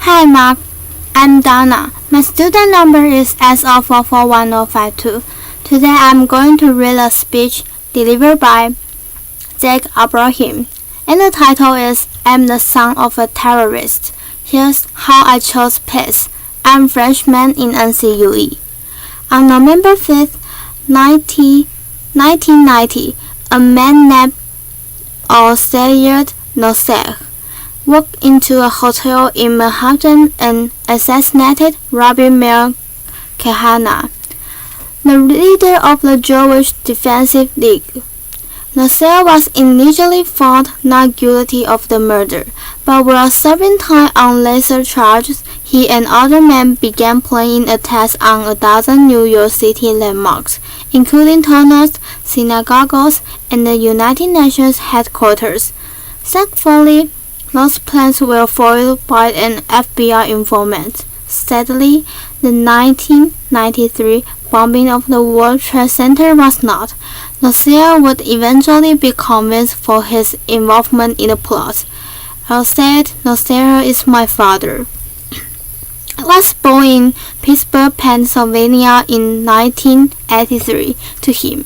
Hi Mark, I'm Donna. My student number is S044152. Today I'm going to read a speech delivered by Zak Ebrahim, and the title is I'm the son of a terrorist. Here's how I chose peace. I'm freshman in NCUE. On November 5th, 1990, a man named Sayed Nosser walked into a hotel in Manhattan and assassinated Rabbi Meir Kahane, the leader of the Jewish Defensive League. Nosser was initially found not guilty of the murder, but while serving time on lesser charges, he and other men began planning attacks on a dozen New York City landmarks, including tunnels, synagogues, and the United Nations headquarters. Thankfully, those plans were foiled by an FBI informant. Sadly, the 1993 bombing of the World Trade Center was not. Nosser would eventually be convicted for his involvement in the plot. I said, Nosser is my father. I was born in Pittsburgh, Pennsylvania in 1983 to him,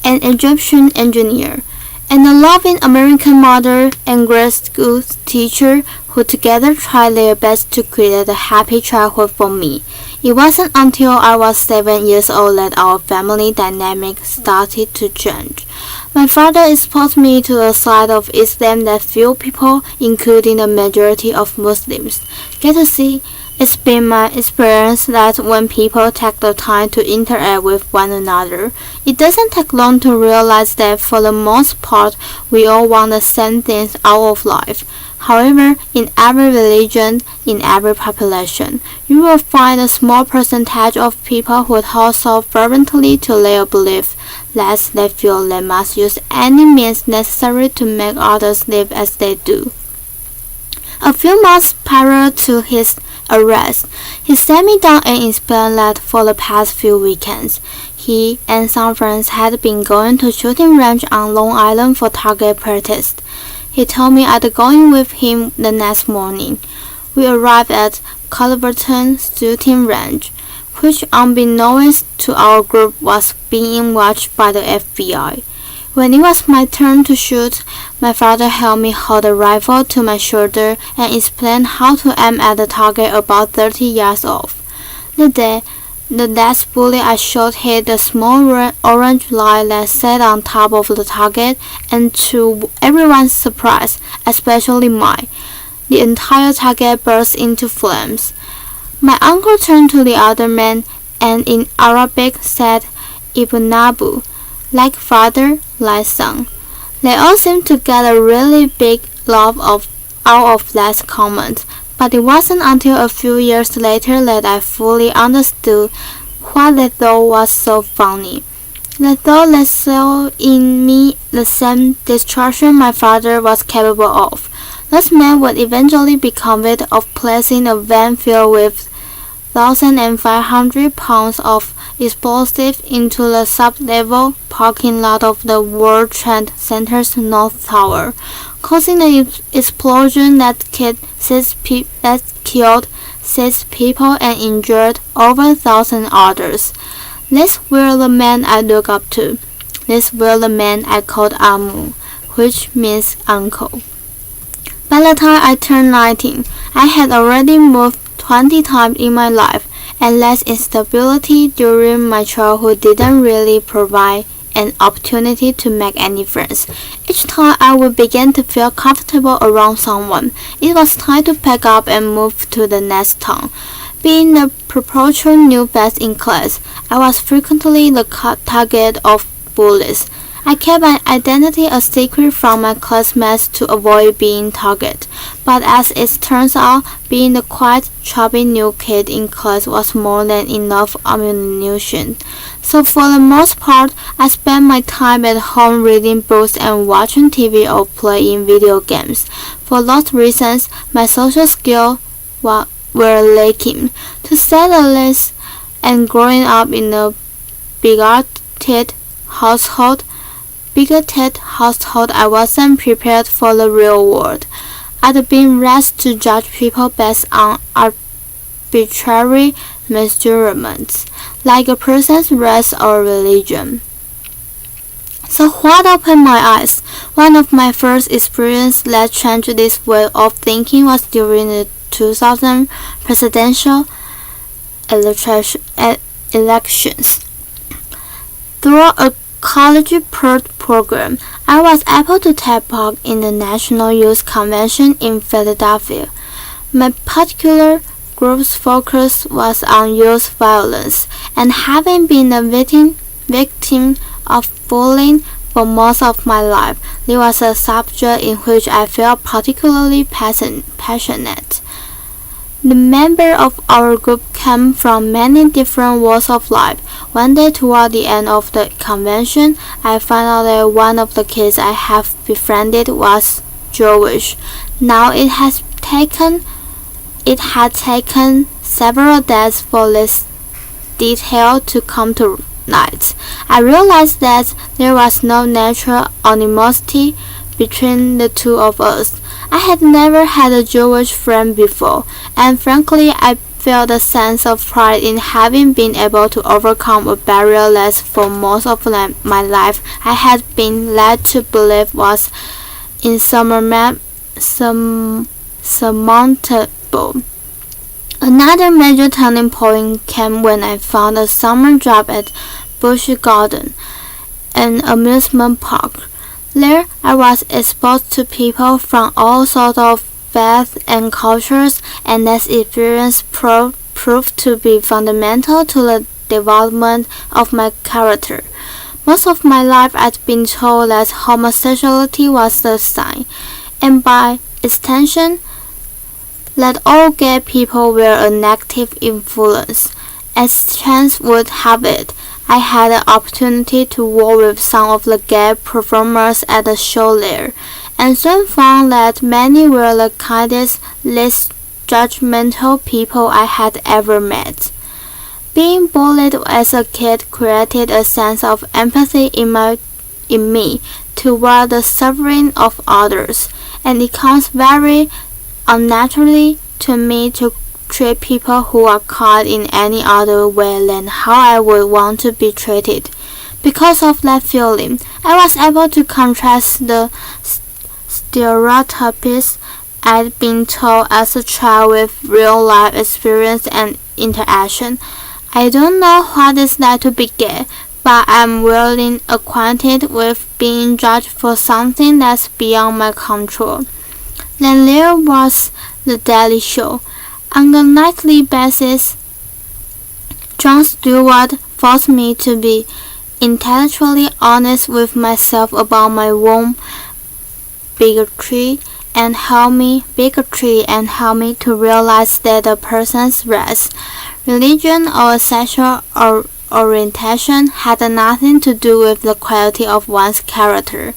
an Egyptian engineer, and a loving American mother and grade school teacher who together tried their best to create a happy childhood for me. It wasn't until I was 7 years old that our family dynamic started to change. My father exposed me to a side of Islam that few people, including the majority of Muslims, get to see. It's been my experience that when people take the time to interact with one another, it doesn't take long to realize that for the most part, we all want the same things out of life. However, in every religion, in every population, you will find a small percentage of people who hold so fervently to their belief that they feel they must use any means necessary to make others live as they do. A few months prior to his arrest, he sat me down and explained that for the past few weekends, he and some friends had been going to shooting range on Long Island for target practice. He told me I'd go in with him the next morning. We arrived at Culverton shooting range, which unbeknownst to our group was being watched by the FBI. When it was my turn to shoot, my father helped me hold the rifle to my shoulder and explained how to aim at the target about 30 yards off. The last bullet I shot hit the small orange light that sat on top of the target, and to everyone's surprise, especially mine, the entire target burst into flames. My uncle turned to the other man and in Arabic said, Ibn Abu, like father, like son. They all seemed to get a really big laugh out of that comment, but it wasn't until a few years later that I fully understood what they thought was so funny. They thought they saw in me the same destruction my father was capable of. Those men would eventually be convicted of placing a van filled with 1,500 pounds of explosives into the sub-level parking lot of the World Trade Center's North Tower, causing an explosion that killed 6 people and injured over 1,000 others. These were the men I looked up to. These were the men I called Amu, which means uncle. By the time I turned 19, I had already moved 20 times in my life, and less instability during my childhood didn't really provide an opportunity to make any friends. Each time I would begin to feel comfortable around someone, it was time to pack up and move to the next town. Being the perpetual new face in class, I was frequently the target of bullies. I kept my identity a secret from my classmates to avoid being targeted, but as it turns out, being the quiet, chubby new kid in class was more than enough ammunition. So for the most part, I spent my time at home reading books and watching TV or playing video games. For those reasons, my social skills were lacking, to say the least, and growing up in a bigoted household, I wasn't prepared for the real world. I'd been raised to judge people based on arbitrary measurements, like a person's race or religion. So what opened my eyes? One of my first experiences that changed this way of thinking was during the 2000 presidential elections. Through a college program, I was able to take part in the National Youth Convention in Philadelphia. My particular group's focus was on youth violence, and having been a victim of bullying for most of my life, this was a subject in which I felt particularly passionate. The members of our group came from many different walks of life. One day toward the end of the convention, I found out that one of the kids I have befriended was Jewish. Now it had taken several days for this detail to come to light. I realized that there was no natural animosity between the two of us. I had never had a Jewish friend before, and frankly I felt a sense of pride in having been able to overcome a barrier that for most of my life I had been led to believe was insurmountable. Another major turning point came when I found a summer job at Busch Garden, an amusement park. There, I was exposed to people from all sorts of faiths and cultures, and that experience proved to be fundamental to the development of my character. Most of my life I'd been told that homosexuality was the sign, and by extension, that all gay people were a negative influence. As chance would have it, I had the opportunity to work with some of the gay performers at the show there, and soon found that many were the kindest, least judgmental people I had ever met. Being bullied as a kid created a sense of empathy in me toward the suffering of others, and it comes very unnaturally to me to treat people who are caught in any other way than how I would want to be treated. Because of that feeling, I was able to contrast the stereotypes I'd been told as a child with real-life experience and interaction. I don't know what it's like to be gay, but I'm well acquainted with being judged for something that's beyond my control. Then there was The Daily Show. On a nightly basis, Jon Stewart forced me to be intellectually honest with myself about my own bigotry and help me to realize that a person's race, religion, or sexual orientation had nothing to do with the quality of one's character.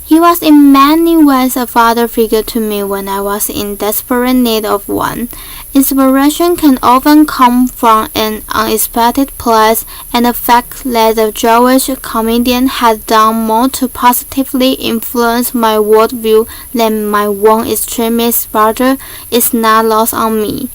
He was in many ways a father figure to me when I was in desperate need of one. Inspiration can often come from an unexpected place, and the fact that the Jewish comedian had done more to positively influence my worldview than my own extremist brother is not lost on me.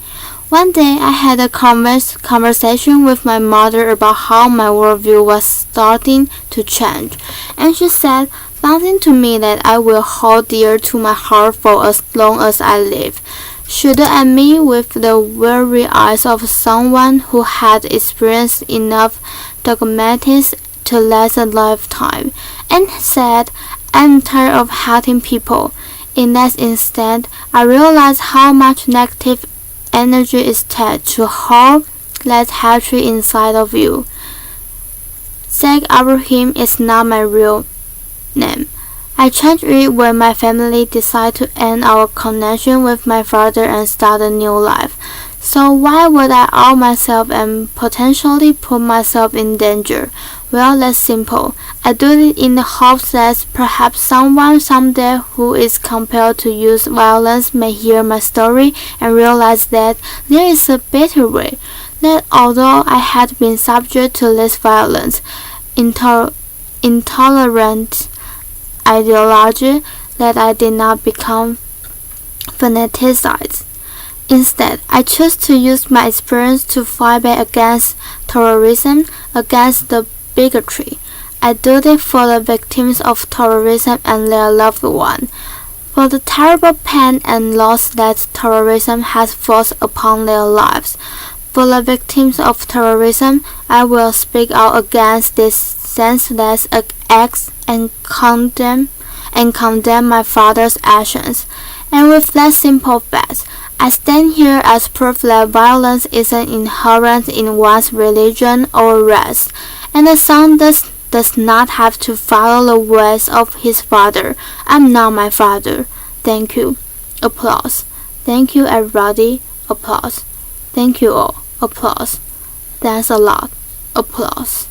One day I had a conversation with my mother about how my worldview was starting to change, and she said something to me that I will hold dear to my heart for as long as I live. She looked at me with the weary eyes of someone who had experienced enough dogmatism to last a lifetime, and said, "I'm tired of hating people." In that instant, I realized how much negative energy is tied to hold that hatred inside of you. Zak Ebrahim is not my real name. I changed it when my family decided to end our connection with my father and start a new life. So why would I out myself and potentially put myself in danger? Well, that's simple. I do it in the hopes that perhaps someone someday who is compelled to use violence may hear my story and realize that there is a better way. That although I had been subject to this violence, intolerant ideology, that I did not become fanaticize. Instead, I choose to use my experience to fight back against terrorism, against the bigotry. I do it for the victims of terrorism and their loved ones, for the terrible pain and loss that terrorism has forced upon their lives. For the victims of terrorism, I will speak out against these senseless acts and condemn my father's actions. And with that simple fact, I stand here as proof that violence isn't inherent in one's religion or race, and the son does not have to follow the ways of his father. I'm not my father. Thank you. Applause. Thank you, everybody. Applause. Thank you all. Applause. Thanks a lot. Applause.